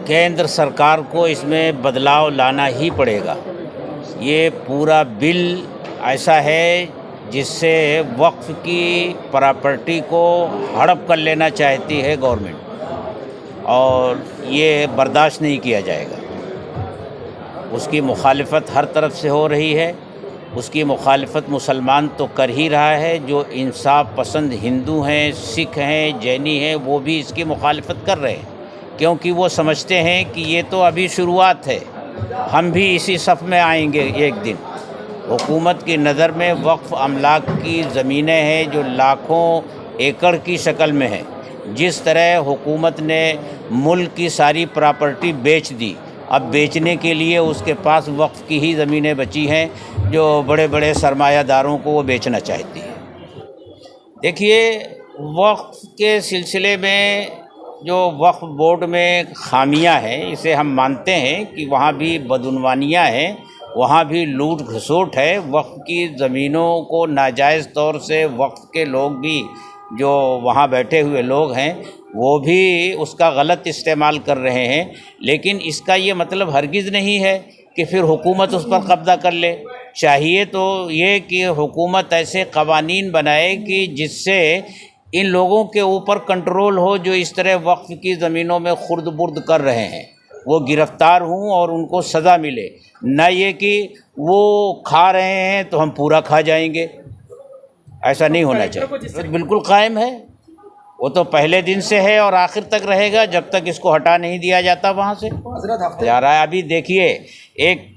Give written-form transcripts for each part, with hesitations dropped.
केंद्र सरकार को इसमें बदलाव लाना ही पड़ेगा। ये पूरा बिल ऐसा है जिससे वक्फ की प्रॉपर्टी को हड़प कर लेना चाहती है गवर्नमेंट, और ये बर्दाश्त नहीं किया जाएगा। उसकी मुखालिफत हर तरफ से हो रही है। उसकी मुखालिफत मुसलमान तो कर ही रहा है, जो इंसाफ पसंद हिंदू हैं, सिख हैं, जैनी हैं, वो भी इसकी मुखालिफत कर रहे हैं, क्योंकि वो समझते हैं कि ये तो अभी शुरुआत है, हम भी इसी सफ़ में आएंगे एक दिन। हुकूमत की नज़र में वक्फ अमलाक की ज़मीनें हैं जो लाखों एकड़ की शक्ल में हैं। जिस तरह हुकूमत ने मुल्क की सारी प्रॉपर्टी बेच दी, अब बेचने के लिए उसके पास वक्फ की ही ज़मीनें बची हैं जो बड़े बड़े सरमायादारों को वो बेचना चाहती है। देखिए, वक्फ के सिलसिले में जो वक्फ बोर्ड में खामियां हैं, इसे हम मानते हैं कि वहाँ भी बदउनवानियाँ हैं, वहाँ भी लूट घसोट है। वक्फ की ज़मीनों को नाजायज़ तौर से वक्फ के लोग भी, जो वहाँ बैठे हुए लोग हैं, वो भी उसका गलत इस्तेमाल कर रहे हैं। लेकिन इसका ये मतलब हरगिज़ नहीं है कि फिर हुकूमत उस पर कब्ज़ा कर ले। चाहिए तो ये कि हुकूमत ऐसे क़वानीन बनाए कि जिससे इन लोगों के ऊपर कंट्रोल हो जो इस तरह वक्फ की ज़मीनों में खुर्द बुर्द कर रहे हैं, वो गिरफ़्तार हों और उनको सज़ा मिले। न ये कि वो खा रहे हैं तो हम पूरा खा जाएंगे, ऐसा नहीं होना चाहिए। बिल्कुल कायम है, वो तो पहले दिन से है और आखिर तक रहेगा जब तक इसको हटा नहीं दिया जाता वहाँ से जा रहा है। अभी देखिए, एक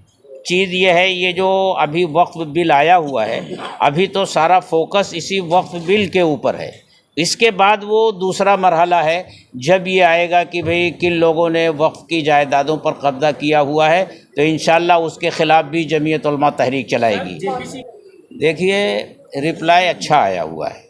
चीज़ ये है, ये जो अभी वक्फ बिल आया हुआ है, अभी तो सारा फोकस इसी वक्फ बिल के ऊपर है। इसके बाद वो दूसरा मरहला है, जब ये आएगा कि भाई किन लोगों ने वक्फ की जायदादों पर कब्ज़ा किया हुआ है, तो इंशाल्लाह उसके ख़िलाफ़ भी जमीयत उलमा तहरीक चलाएगी। देखिए, रिप्लाई अच्छा आया हुआ है,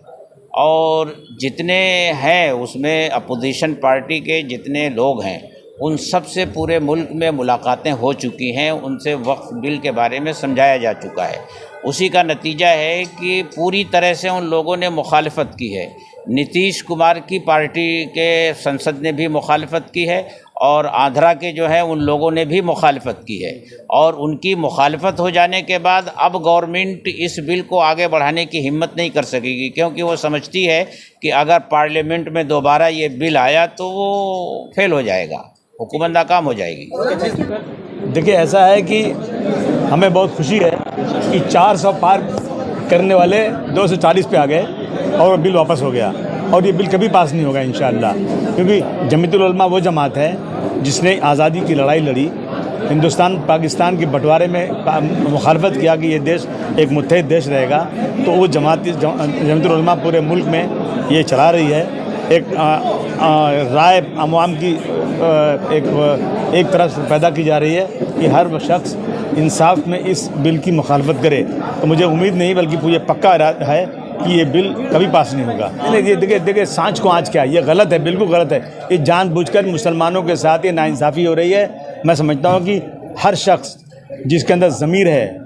और जितने हैं उसमें अपोजिशन पार्टी के जितने लोग हैं, उन सब से पूरे मुल्क में मुलाकातें हो चुकी हैं, उनसे वक्फ बिल के बारे में समझाया जा चुका है। उसी का नतीजा है कि पूरी तरह से उन लोगों ने मुखालिफत की है। नीतीश कुमार की पार्टी के संसद ने भी मुखालिफत की है, और आंध्रा के जो है उन लोगों ने भी मुखालिफत की है। और उनकी मुखालिफत हो जाने के बाद अब गवर्नमेंट इस बिल को आगे बढ़ाने की हिम्मत नहीं कर सकेगी, क्योंकि वो समझती है कि अगर पार्लियामेंट में दोबारा ये बिल आया तो वो फेल हो जाएगा, हुकूमत नाकाम हो जाएगी। देखिए, ऐसा है कि हमें बहुत खुशी है कि 400 पार करने वाले 240 पे आ गए और बिल वापस हो गया, और ये बिल कभी पास नहीं होगा इंशाअल्लाह, क्योंकि जमीयतुल उलमा वो जमात है जिसने आज़ादी की लड़ाई लड़ी, हिंदुस्तान पाकिस्तान के बंटवारे में मुखालफत किया कि ये देश एक मुत्तहिद देश रहेगा। तो वो जमीयतुल उलमा पूरे मुल्क में ये चला रही है। एक राय अवाम की एक तरफ पैदा की जा रही है कि हर शख्स इंसाफ में इस बिल की मुखालफत करे। तो मुझे उम्मीद नहीं बल्कि मुझे पक्का है कि ये बिल कभी पास नहीं होगा। नहीं, देखिए सांच को आँच क्या, ये गलत है, बिल्कुल गलत है। ये जानबूझकर मुसलमानों के साथ ये नाइंसाफ़ी हो रही है। मैं समझता हूँ कि हर शख्स जिसके अंदर ज़मीर है,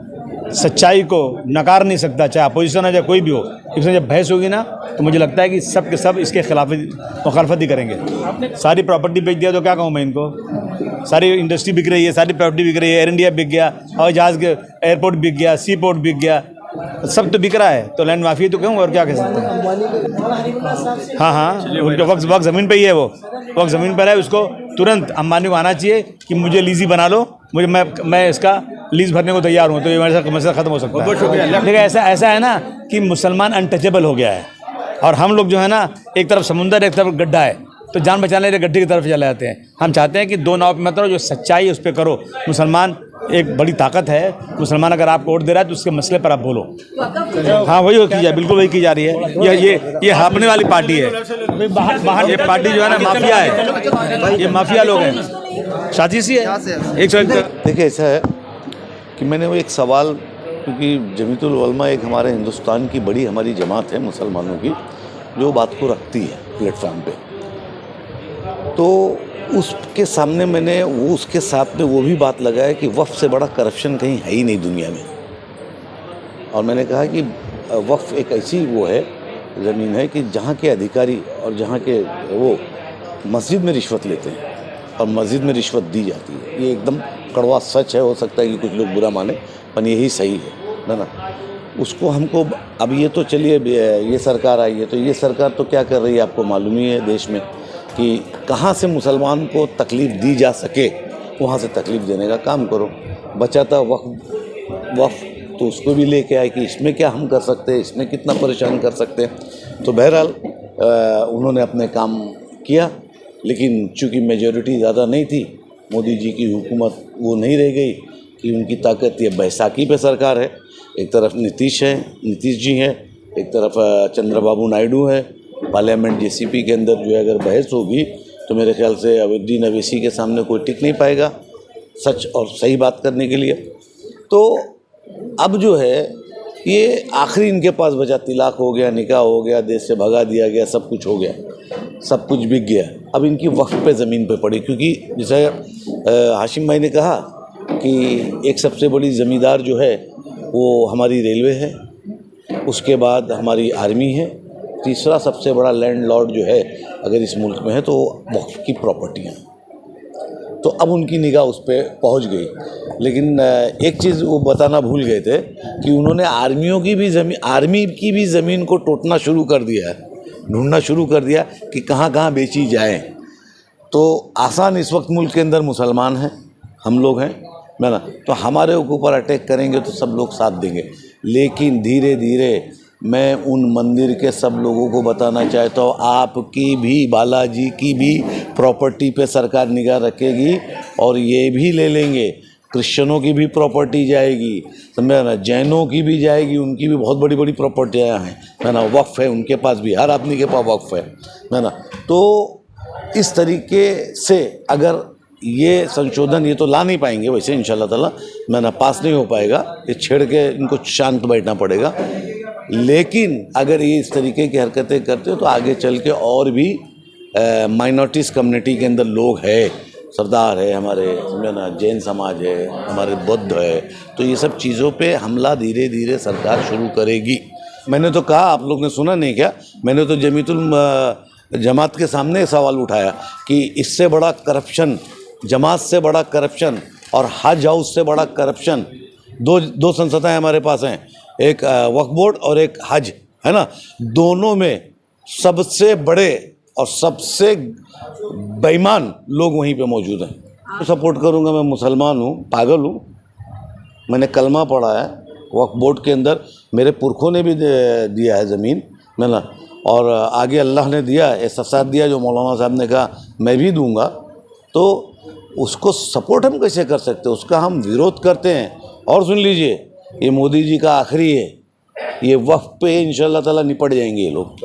सच्चाई को नकार नहीं सकता, चाहे अपोजिशन हो चाहे कोई भी हो। इसमें जब बहस होगी ना, तो मुझे लगता है कि सब के सब इसके खिलाफ मुखालफत ही करेंगे। सारी प्रॉपर्टी बेच दिया तो क्या कहूँ मैं इनको, सारी इंडस्ट्री बिक रही है, सारी प्रॉपर्टी बिक रही है, एयर इंडिया बिक गया, हवाई जहाज़ के एयरपोर्ट बिक गया, सी पोर्ट बिक गया, सब तो बिक रहा है। तो लैंड माफिया तो कहूँ और क्या कह सकते हैं। हाँ, उनके वक्त ज़मीन पे ही है, वो वक्त ज़मीन पर है। उसको तुरंत अंबानी को आना चाहिए कि मुझे लीज़ी बना लो, मुझे मैं इसका लीज़ भरने को तैयार हूँ, तो ये मसला ख़त्म हो सकता है। लेकिन ऐसा है ना कि मुसलमान अनटचेबल हो गया है, और हम लोग जो है ना, एक तरफ समुंदर एक तरफ गड्ढा है, तो जान बचाने के लिए गड्ढे की तरफ चले जाते हैं। हम चाहते हैं कि दो नाव पे मत रहो, जो सच्चाई है उस पर करो। मुसलमान एक बड़ी ताकत है, मुसलमान अगर आपको वोट दे रहा है तो उसके मसले पर आप बोलो। हाँ, वही की जाए, बिल्कुल वही की जा रही है। ये हाँपने वाली पार्टी है। ये पार्टी जो है ना, माफिया है, ये माफिया लोग हैं, साजिशी है। देखिए, ऐसा है कि मैंने वो एक सवाल, क्योंकि जमीयतुल उलमा एक हमारे हिंदुस्तान की बड़ी हमारी जमात है मुसलमानों की, जो बात को रखती है प्लेटफॉर्म पे, तो उसके सामने मैंने उसके साथ में वो भी बात लगाया कि वक्फ से बड़ा करप्शन कहीं है ही नहीं दुनिया में। और मैंने कहा कि वक्फ एक ऐसी वो है, ज़मीन है कि जहाँ के अधिकारी और जहाँ के वो मस्जिद में रिश्वत लेते हैं, और मस्जिद में रिश्वत दी जाती है। ये एकदम कड़वा सच है, हो सकता है कि कुछ लोग बुरा माने, पर यही सही है ना। उसको हमको अब ये तो चलिए ये सरकार आई है, तो ये सरकार तो क्या कर रही है आपको मालूम ही है देश में कि कहाँ से मुसलमान को तकलीफ़ दी जा सके वहाँ से तकलीफ़ देने का काम करो। बचाता वक्फ तो उसको भी लेके आए कि इसमें क्या हम कर सकते हैं, इसमें कितना परेशान कर सकते हैं। तो बहरहाल उन्होंने अपने काम किया, लेकिन चूँकि मेजॉरिटी ज़्यादा नहीं थी, मोदी जी की हुकूमत वो नहीं रह गई कि उनकी ताकत ये बैसाखी पे सरकार है। एक तरफ नीतीश जी हैं, एक तरफ चंद्रबाबू नायडू है। पार्लियामेंट जेसीपी के अंदर जो है अगर बहस होगी तो मेरे ख्याल से अवैद्दीन अवैसी के सामने कोई टिक नहीं पाएगा सच और सही बात करने के लिए। तो अब जो है ये आखिरी इनके पास बचा, तिलाक हो गया, निकाह हो गया, देश से भगा दिया गया, सब कुछ हो गया, सब कुछ बिक गया। अब इनकी वक्फ पे ज़मीन पे पड़ी, क्योंकि जैसे हाशिम भाई ने कहा कि एक सबसे बड़ी ज़मींदार जो है वो हमारी रेलवे है, उसके बाद हमारी आर्मी है, तीसरा सबसे बड़ा लैंडलॉर्ड जो है अगर इस मुल्क में है तो वक्फ की प्रॉपर्टियाँ। तो अब उनकी निगाह उस पर पहुँच गई। लेकिन एक चीज़ वो बताना भूल गए थे कि उन्होंने आर्मी की भी ज़मीन को टोटना शुरू कर दिया है, ढूंढना शुरू कर दिया कि कहाँ कहाँ बेची जाए। तो आसान इस वक्त मुल्क के अंदर मुसलमान हैं, हम लोग हैं ना, तो हमारे ऊपर अटैक करेंगे तो सब लोग साथ देंगे। लेकिन धीरे धीरे मैं उन मंदिर के सब लोगों को बताना चाहता हूँ, आपकी भी, बालाजी की भी प्रॉपर्टी पे सरकार निगाह रखेगी और ये भी ले लेंगे। क्रिश्चियनों की भी प्रॉपर्टी जाएगी, समझा ना, जैनों की भी जाएगी, उनकी भी बहुत बड़ी बड़ी प्रॉपर्टियाँ हैं, है ना, वक्फ है उनके पास भी, हर आदमी के पास वक्फ है ना। तो इस तरीके से अगर ये संशोधन ये तो ला नहीं पाएंगे वैसे इंशाल्लाह ताला, है ना, पास नहीं हो पाएगा, ये छेड़ के इनको शांत बैठना पड़ेगा। लेकिन अगर ये इस तरीके की हरकतें करते हो तो आगे चल के और भी माइनॉरिटीज़ कम्युनिटी के अंदर लोग हैं, सरदार है हमारे, समझे ना, जैन समाज है, हमारे बुद्ध है, तो ये सब चीज़ों पे हमला धीरे धीरे सरकार शुरू करेगी। मैंने तो कहा, आप लोग ने सुना नहीं क्या, मैंने तो जमीयतुल जमात के सामने सवाल उठाया कि इससे बड़ा करप्शन, जमात से बड़ा करप्शन और हज हाउस से बड़ा करप्शन, दो संस्थाएं हमारे पास हैं, एक वक्फ बोर्ड और एक हज, है ना, दोनों में सबसे बड़े और सबसे बेईमान लोग वहीं पे मौजूद हैं। तो सपोर्ट करूंगा, मैं मुसलमान हूँ, पागल हूँ, मैंने कलमा पढ़ा है, वक्फ बोर्ड के अंदर मेरे पुरखों ने भी दिया है ज़मीन, है ना, और आगे अल्लाह ने दिया, ऐसा साथ दिया जो मौलाना साहब ने कहा मैं भी दूंगा। तो उसको सपोर्ट हम कैसे कर सकते, उसका हम विरोध करते हैं। और सुन लीजिए, ये मोदी जी का आखिरी है, ये वक्फ पे इंशाल्लाह ताला निपट जाएंगे ये लोग।